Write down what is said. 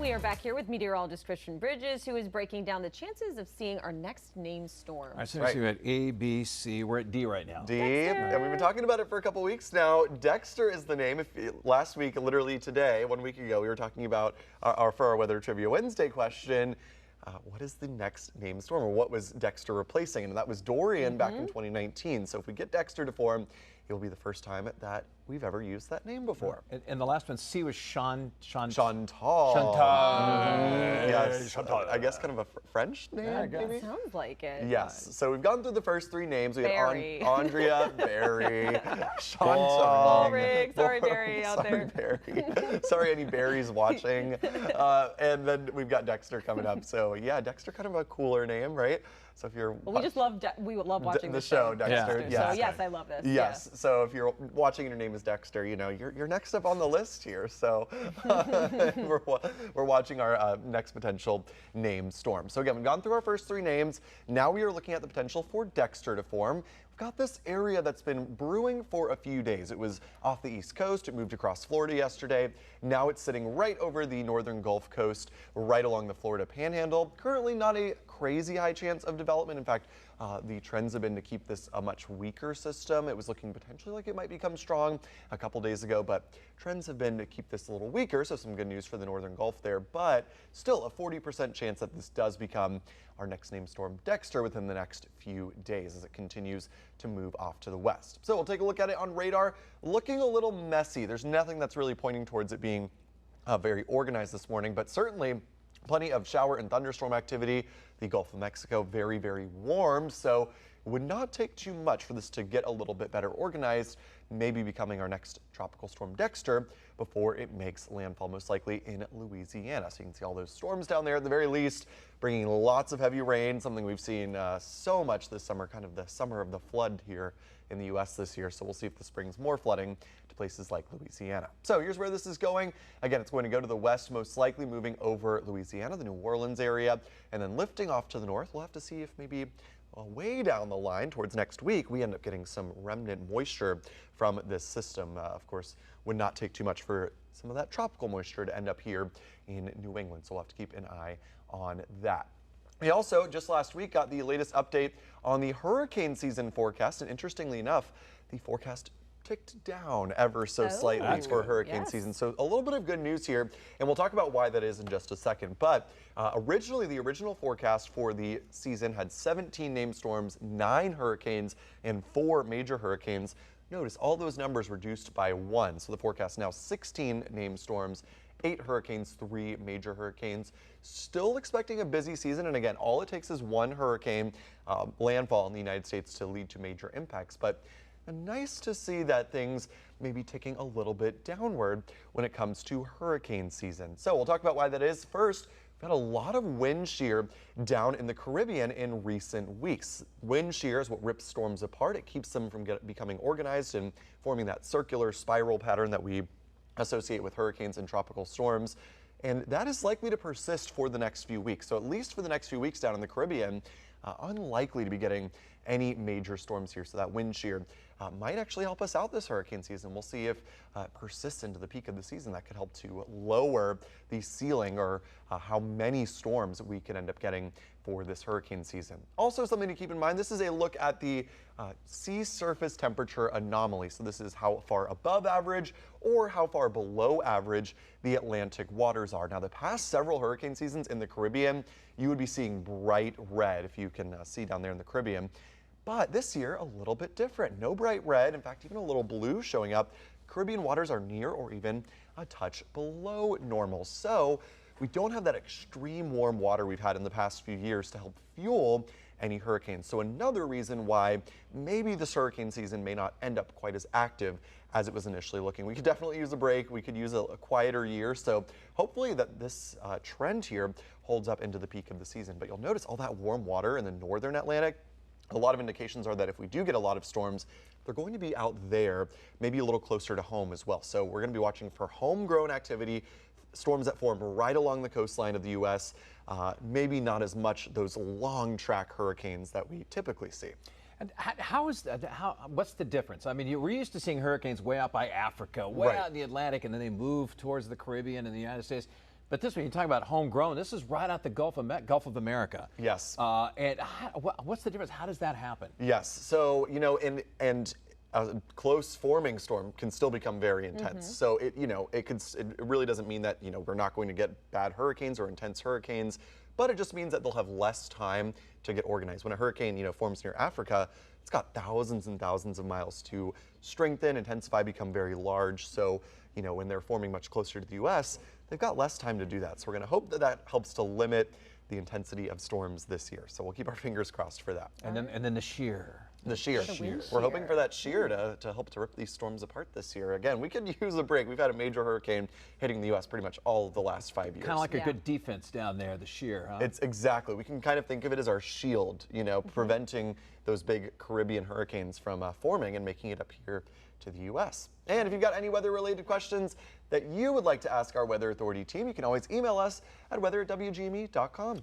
We are back here with meteorologist Christian Bridges, who is breaking down the chances of seeing our next named storm. I see we're at A, B, C. We're at D right now. D, and we've been talking about it for a couple weeks now. Dexter is the name. Last week, literally today, 1 week ago, we were talking about for our Weather Trivia Wednesday question. What is the next named storm, or what was Dexter replacing? And that was Dorian back in 2019. So if we get Dexter to form, it will be the first time that we've ever used that name before. And the last one, C, was Chantal. Yes, Chantal. I guess kind of a French name, Yeah, I guess. maybe? Sounds like it. Yes, so we've gone through the first three names. We Barry. had Andrea, Barry, Chantal. Ulrich. Sorry, Barry, out Sorry, there. Barry. Sorry, any Barrys watching. And then we've got Dexter coming up. So yeah, Dexter, kind of a cooler name, right? So if you're Well, we love watching the show, Dexter. So Yes. yes, I love this. Yes. So if you're watching and your name is Dexter, you know you're next up on the list here. So we're watching our next potential named storm. So again, we've gone through our first three names. Now we are looking at the potential for Dexter to form. We've got this area that's been brewing for a few days. It was off the East Coast. It moved across Florida yesterday. Now it's sitting right over the northern Gulf Coast, right along the Florida Panhandle. Currently not a crazy high chance of development. In fact, the trends have been to keep this a much weaker system. It was looking potentially like it might become strong a couple days ago, but trends have been to keep this a little weaker, so some good news for the northern Gulf there, but still a 40% chance that this does become our next named storm, Dexter, within the next few days as it continues to move off to the west. So we'll take a look at it on radar. Looking a little messy. There's nothing that's really pointing towards it being very organized this morning, but certainly plenty of shower and thunderstorm activity. The Gulf of Mexico very, very warm, so it would not take too much for this to get a little bit better organized, maybe becoming our next tropical storm Dexter before it makes landfall, most likely in Louisiana. So you can see all those storms down there at the very least, bringing lots of heavy rain, something we've seen so much this summer, kind of the summer of the flood here in the U.S. this year. So we'll see if this brings more flooding to places like Louisiana. So here's where this is going. Again, it's going to go to the west, most likely moving over Louisiana, the New Orleans area, and then lifting off to the north. We'll have to see if maybe way down the line towards next week, we end up getting some remnant moisture from this system. Of course, would not take too much for some of that tropical moisture to end up here in New England. So we'll have to keep an eye on that. We also, just last week, got the latest update on the hurricane season forecast. And interestingly enough, the forecast ticked down ever so slightly for hurricane season. So a little bit of good news here, and we'll talk about why that is in just a second. But originally, the original forecast for the season had 17 named storms, 9 hurricanes, and 4 major hurricanes. Notice all those numbers reduced by 1. So the forecast now 16 named storms, 8 hurricanes, 3 major hurricanes. Still expecting a busy season, and again, all it takes is 1 hurricane landfall in the United States to lead to major impacts. But nice to see that things may be ticking a little bit downward when it comes to hurricane season. So we'll talk about why that is. First, we've had a lot of wind shear down in the Caribbean in recent weeks. Wind shear is what rips storms apart. It keeps them from becoming organized and forming that circular spiral pattern that we associate with hurricanes and tropical storms. And that is likely to persist for the next few weeks. So at least for the next few weeks down in the Caribbean, unlikely to be getting any major storms here. So that wind shear might actually help us out this hurricane season. We'll see if it persists into the peak of the season. That could help to lower the ceiling or how many storms we could end up getting for this hurricane season. Also something to keep in mind, this is a look at the sea surface temperature anomaly. So this is how far above average or how far below average the Atlantic waters are. Now the past several hurricane seasons in the Caribbean, you would be seeing bright red, if you can see down there in the Caribbean. But this year, a little bit different. No bright red, in fact, even a little blue showing up. Caribbean waters are near or even a touch below normal. So we don't have that extreme warm water we've had in the past few years to help fuel any hurricanes. So another reason why maybe this hurricane season may not end up quite as active as it was initially looking. We could definitely use a break. We could use a quieter year. So hopefully that this trend here holds up into the peak of the season. But you'll notice all that warm water in the northern Atlantic. A lot of indications are that if we do get a lot of storms, they're going to be out there, maybe a little closer to home as well. So we're going to be watching for homegrown activity, storms that form right along the coastline of the U.S., maybe not as much those long track hurricanes that we typically see. And what's the difference? I mean, we're used to seeing hurricanes way out by Africa, way out in the Atlantic, and then they move towards the Caribbean and the United States. But this one, you talk about homegrown. This is right out the Gulf of America. Yes. And what's the difference? How does that happen? Yes. So, you know, and a close forming storm can still become very intense. So it really doesn't mean that, you know, we're not going to get bad hurricanes or intense hurricanes, but it just means that they'll have less time to get organized. When a hurricane, you know, forms near Africa, it's got thousands and thousands of miles to strengthen, intensify, become very large. So, you know, when they're forming much closer to the U.S., they've got less time to do that. So we're going to hope that that helps to limit the intensity of storms this year. So we'll keep our fingers crossed for that. And then the shear. The shear. We're hoping for that shear to help to rip these storms apart this year. Again, we could use a break. We've had a major hurricane hitting the U.S. pretty much all of the last 5 years. Kind of like a good defense down there, the shear, huh? It's exactly. We can kind of think of it as our shield, you know, preventing those big Caribbean hurricanes from forming and making it up here to the U.S. And if you've got any weather-related questions that you would like to ask our Weather Authority team, you can always email us at weather@wgme.com.